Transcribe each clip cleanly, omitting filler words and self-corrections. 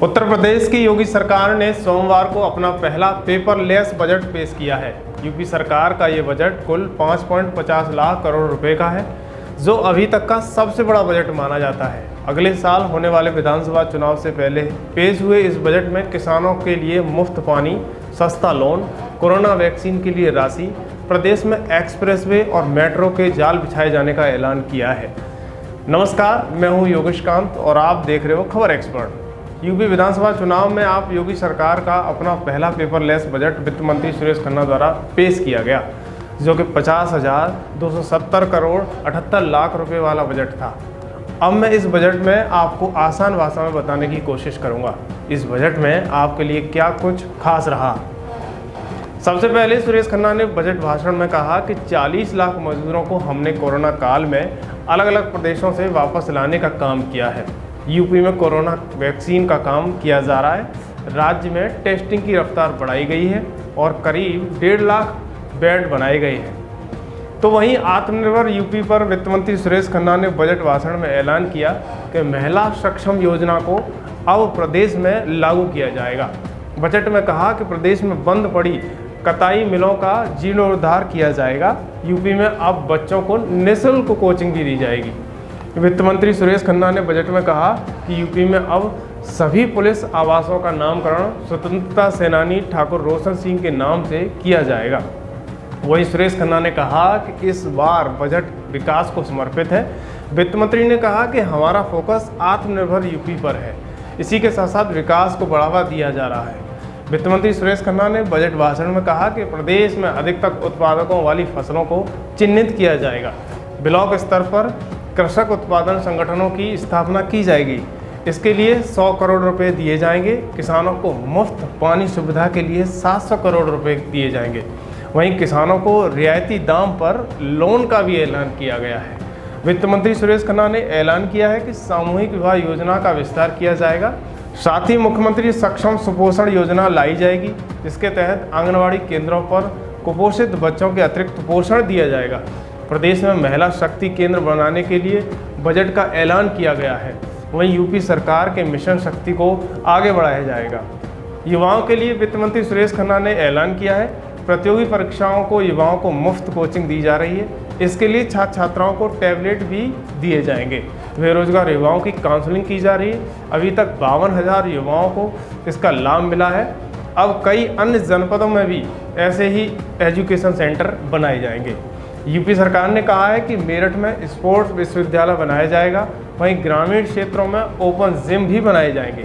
उत्तर प्रदेश की योगी सरकार ने सोमवार को अपना पहला पेपरलेस बजट पेश किया है। यूपी सरकार का ये बजट कुल 5.50 लाख करोड़ रुपए का है, जो अभी तक का सबसे बड़ा बजट माना जाता है। अगले साल होने वाले विधानसभा चुनाव से पहले पेश हुए इस बजट में किसानों के लिए मुफ्त पानी, सस्ता लोन, कोरोना वैक्सीन के लिए राशि, प्रदेश में एक्सप्रेसवे और मेट्रो के जाल बिछाए जाने का ऐलान किया है। नमस्कार, मैं हूं योगेश कांत और आप देख रहे हो खबर एक्सपर्ट। यूपी विधानसभा चुनाव में आप योगी सरकार का अपना पहला पेपरलेस बजट वित्त मंत्री सुरेश खन्ना द्वारा पेश किया गया, जो कि 50,270 करोड़ 78 लाख रुपए वाला बजट था। अब मैं इस बजट में आपको आसान भाषा में बताने की कोशिश करूंगा इस बजट में आपके लिए क्या कुछ खास रहा। सबसे पहले सुरेश खन्ना ने बजट भाषण में कहा कि 40 लाख मजदूरों को हमने कोरोना काल में अलग अलग प्रदेशों से वापस लाने का काम किया है। यूपी में कोरोना वैक्सीन का काम किया जा रहा है। राज्य में टेस्टिंग की रफ्तार बढ़ाई गई है और करीब 1.5 लाख बेड बनाए गए हैं। तो वहीं आत्मनिर्भर यूपी पर वित्त मंत्री सुरेश खन्ना ने बजट भाषण में ऐलान किया कि महिला सक्षम योजना को अब प्रदेश में लागू किया जाएगा। बजट में कहा कि प्रदेश में बंद पड़ी कताई मिलों का जीर्णोद्धार किया जाएगा। यूपी में अब बच्चों को निःशुल्क कोचिंग भी दी जाएगी। वित्त मंत्री सुरेश खन्ना ने बजट में कहा कि यूपी में अब सभी पुलिस आवासों का नामकरण स्वतंत्रता सेनानी ठाकुर रोशन सिंह के नाम से किया जाएगा। वहीं सुरेश खन्ना ने कहा कि इस बार बजट विकास को समर्पित है। वित्त मंत्री ने कहा कि हमारा फोकस आत्मनिर्भर यूपी पर है। इसी के साथ साथ विकास को बढ़ावा दिया जा रहा है। वित्त मंत्री सुरेश खन्ना ने बजट भाषण में कहा कि प्रदेश में अधिकतम उत्पादकों वाली फसलों को चिन्हित किया जाएगा। ब्लॉक स्तर पर कृषक उत्पादन संगठनों की स्थापना की जाएगी। इसके लिए 100 करोड़ रुपए दिए जाएंगे। किसानों को मुफ्त पानी सुविधा के लिए 700 करोड़ रुपए दिए जाएंगे। वहीं किसानों को रियायती दाम पर लोन का भी ऐलान किया गया है। वित्त मंत्री सुरेश खन्ना ने ऐलान किया है कि सामूहिक विवाह योजना का विस्तार किया जाएगा। साथ ही मुख्यमंत्री सक्षम सुपोषण योजना लाई जाएगी, जिसके तहत आंगनवाड़ी केंद्रों पर कुपोषित बच्चों के अतिरिक्त पोषण दिया जाएगा। प्रदेश में महिला शक्ति केंद्र बनाने के लिए बजट का ऐलान किया गया है। वहीं यूपी सरकार के मिशन शक्ति को आगे बढ़ाया जाएगा। युवाओं के लिए वित्त मंत्री सुरेश खन्ना ने ऐलान किया है, प्रतियोगी परीक्षाओं को युवाओं को मुफ्त कोचिंग दी जा रही है। इसके लिए छात्र छात्राओं को टैबलेट भी दिए जाएंगे। बेरोजगार युवाओं की काउंसलिंग की जा रही है। अभी तक 52,000 युवाओं को इसका लाभ मिला है। अब कई अन्य जनपदों में भी ऐसे ही एजुकेशन सेंटर बनाए जाएंगे। यूपी सरकार ने कहा है कि मेरठ में स्पोर्ट्स विश्वविद्यालय बनाया जाएगा। वहीं ग्रामीण क्षेत्रों में ओपन जिम भी बनाए जाएंगे।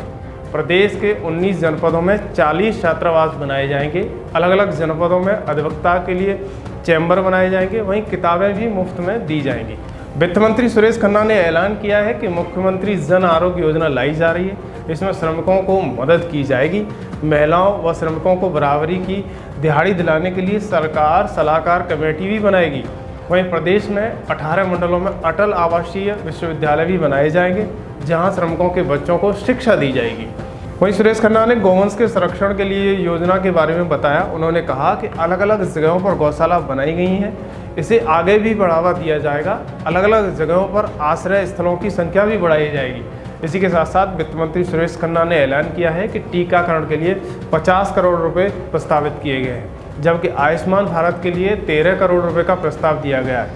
प्रदेश के 19 जनपदों में 40 छात्रावास बनाए जाएंगे। अलग अलग जनपदों में अधिवक्ता के लिए चैम्बर बनाए जाएंगे। वहीं किताबें भी मुफ्त में दी जाएंगी। वित्त मंत्री सुरेश खन्ना ने ऐलान किया है कि मुख्यमंत्री जन आरोग्य योजना लाई जा रही है। इसमें श्रमिकों को मदद की जाएगी। महिलाओं व श्रमिकों को बराबरी की दिहाड़ी दिलाने के लिए सरकार सलाहकार कमेटी भी बनाएगी। वहीं प्रदेश में 18 मंडलों में अटल आवासीय विश्वविद्यालय भी बनाए जाएंगे, जहां श्रमिकों के बच्चों को शिक्षा दी जाएगी। वहीं सुरेश खन्ना ने गौवंश के संरक्षण के लिए योजना के बारे में बताया। उन्होंने कहा कि अलग अलग जगहों पर गौशाला बनाई गई हैं, इसे आगे भी बढ़ावा दिया जाएगा। अलग अलग जगहों पर आश्रय स्थलों की संख्या भी बढ़ाई जाएगी। इसी के साथ साथ वित्त मंत्री सुरेश खन्ना ने ऐलान किया है कि टीकाकरण के लिए 50 करोड़ रुपए प्रस्तावित किए गए हैं, जबकि आयुष्मान भारत के लिए 13 करोड़ रुपए का प्रस्ताव दिया गया है।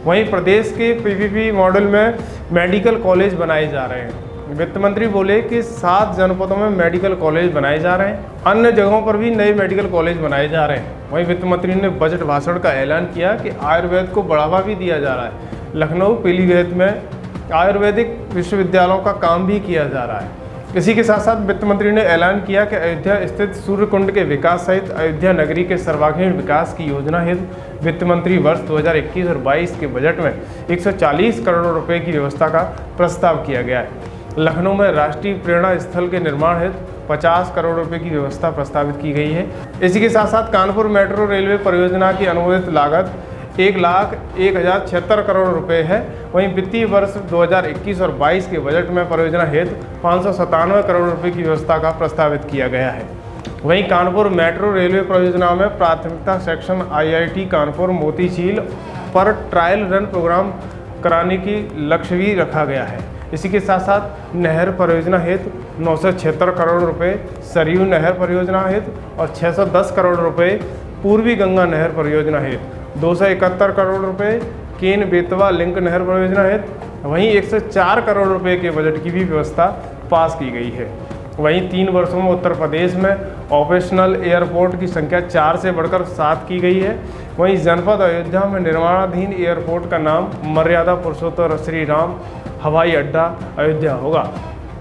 वहीं प्रदेश के पीपीपी मॉडल में मेडिकल कॉलेज बनाए जा रहे हैं। वित्त मंत्री बोले कि 7 जनपदों में मेडिकल कॉलेज बनाए जा रहे हैं। अन्य जगहों पर भी नए मेडिकल कॉलेज बनाए जा रहे हैं। वहीं वित्त मंत्री ने बजट भाषण का ऐलान किया कि आयुर्वेद को बढ़ावा भी दिया जा रहा है। लखनऊ पीलीभीत में आयुर्वेदिक विश्वविद्यालयों का काम भी किया जा रहा है। इसी के साथ साथ वित्त मंत्री ने ऐलान किया कि अयोध्या स्थित सूर्य कुंड के विकास सहित अयोध्या नगरी के सर्वांगीण विकास की योजना हेतु वित्त मंत्री वर्ष 2021 और 22 के बजट में 140 करोड़ रुपए की व्यवस्था का प्रस्ताव किया गया है। लखनऊ में राष्ट्रीय प्रेरणा स्थल के निर्माण हेतु 50 करोड़ रुपए की व्यवस्था प्रस्तावित की गई है। इसी के साथ साथ कानपुर मेट्रो रेलवे परियोजना की अनुमोदित लागत 1,01,076 करोड़ रुपए है। वहीं वित्तीय वर्ष 2021 और 22 के बजट में परियोजना हेतु 597 करोड़ रुपए की व्यवस्था का प्रस्तावित किया गया है। वहीं कानपुर मेट्रो रेलवे परियोजना में प्राथमिकता सेक्शन IIT कानपुर मोतीझील पर ट्रायल रन प्रोग्राम कराने की लक्ष्य भी रखा गया है। इसी के साथ साथ नहर परियोजना हेतु 976 करोड़ रुपए, सरयू नहर परियोजना हेतु और 610 करोड़ रुपए पूर्वी गंगा नहर परियोजना हेतु, 271 करोड़ रुपए केन बेतवा लिंक नहर परियोजना हेतु, वहीं 104 करोड़ रुपए के बजट की भी व्यवस्था पास की गई है। वहीं 3 वर्षों में उत्तर प्रदेश में ऑपरेशनल एयरपोर्ट की संख्या 4 से बढ़कर 7 की गई है। वहीं जनपद अयोध्या में निर्माणाधीन एयरपोर्ट का नाम मर्यादा पुरुषोत्तम श्री राम हवाई अड्डा अयोध्या होगा।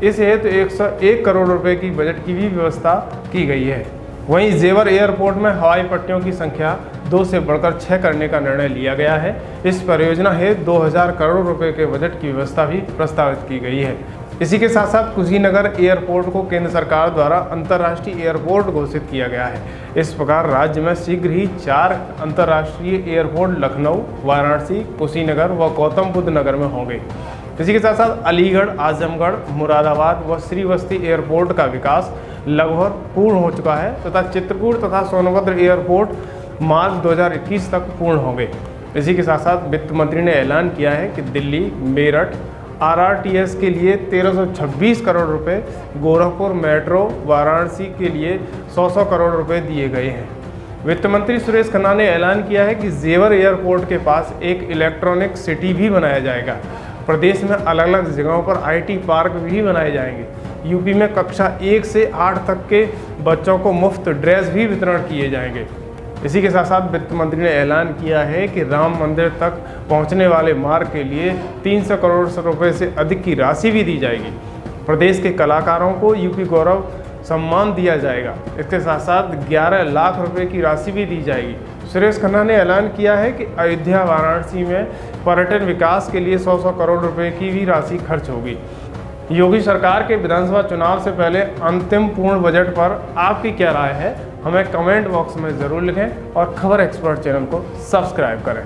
इस हेतु 101 करोड़ रुपए की बजट की भी व्यवस्था की गई है। वहीं जेवर एयरपोर्ट में हवाई पट्टियों की संख्या 2 से बढ़कर 6 करने का निर्णय लिया गया है। इस परियोजना हेतु 2000 करोड़ रुपए के बजट की व्यवस्था भी प्रस्तावित की गई है। इसी के साथ साथ कुशीनगर एयरपोर्ट को केंद्र सरकार द्वारा अंतर्राष्ट्रीय एयरपोर्ट घोषित किया गया है। इस प्रकार राज्य में शीघ्र ही 4 अंतर्राष्ट्रीय एयरपोर्ट लखनऊ, वाराणसी, कुशीनगर व गौतम बुद्ध नगर में होंगे। इसी के साथ साथ अलीगढ़, आजमगढ़, मुरादाबाद व श्रीवस्ती एयरपोर्ट का विकास लगभग पूर्ण हो चुका है तथा चित्रकूट तथा सोनभद्र एयरपोर्ट मार्च 2021 तक पूर्ण होंगे। इसी के साथ साथ वित्त मंत्री ने ऐलान किया है कि दिल्ली, मेरठ RRTS के लिए 1326 करोड़ रुपए, गोरखपुर मेट्रो, वाराणसी के लिए 100 करोड़ रुपए दिए गए हैं। वित्त मंत्री सुरेश खन्ना ने ऐलान किया है कि जेवर एयरपोर्ट के पास एक इलेक्ट्रॉनिक सिटी भी बनाया जाएगा। प्रदेश में अलग अलग जगहों पर IT पार्क भी बनाए जाएंगे। यूपी में कक्षा 1 से 8 तक के बच्चों को मुफ्त ड्रेस भी वितरण किए जाएंगे। इसी के साथ साथ वित्त मंत्री ने ऐलान किया है कि राम मंदिर तक पहुंचने वाले मार्ग के लिए 300 करोड़ रुपए से अधिक की राशि भी दी जाएगी। प्रदेश के कलाकारों को यूपी गौरव सम्मान दिया जाएगा। इसके साथ साथ 11 लाख रुपए की राशि भी दी जाएगी। सुरेश खन्ना ने ऐलान किया है कि अयोध्या, वाराणसी में पर्यटन विकास के लिए 100 करोड़ रुपए की भी राशि खर्च होगी। योगी सरकार के विधानसभा चुनाव से पहले अंतिम पूर्ण बजट पर आपकी क्या राय है, हमें कमेंट बॉक्स में ज़रूर लिखें और खबर एक्सपर्ट चैनल को सब्सक्राइब करें।